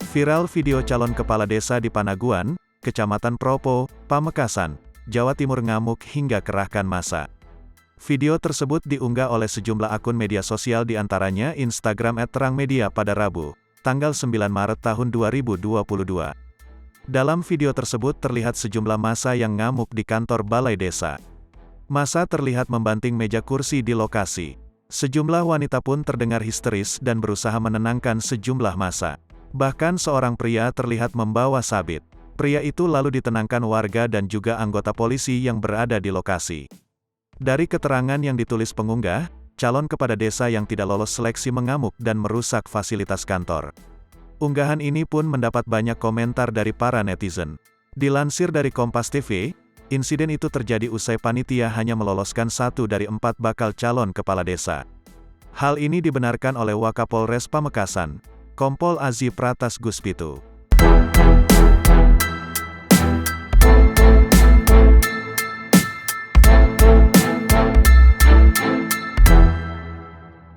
Viral video calon kepala desa di Panaguan, Kecamatan Propo, Pamekasan, Jawa Timur ngamuk hingga kerahkan massa. Video tersebut diunggah oleh sejumlah akun media sosial diantaranya Instagram @terangmedia pada Rabu, tanggal 9 Maret tahun 2022. Dalam video tersebut terlihat sejumlah massa yang ngamuk di kantor balai desa. Massa terlihat membanting meja kursi di lokasi. Sejumlah wanita pun terdengar histeris dan berusaha menenangkan sejumlah massa. Bahkan seorang pria terlihat membawa sabit. Pria itu lalu ditenangkan warga dan juga anggota polisi yang berada di lokasi. Dari keterangan yang ditulis pengunggah, calon kepala desa yang tidak lolos seleksi mengamuk dan merusak fasilitas kantor. Unggahan ini pun mendapat banyak komentar dari para netizen. Dilansir dari Kompas TV, insiden itu terjadi usai panitia hanya meloloskan 1 dari 4 bakal calon kepala desa. Hal ini dibenarkan oleh Wakapolres Pamekasan, Kompol Azi Pratas Guspitu.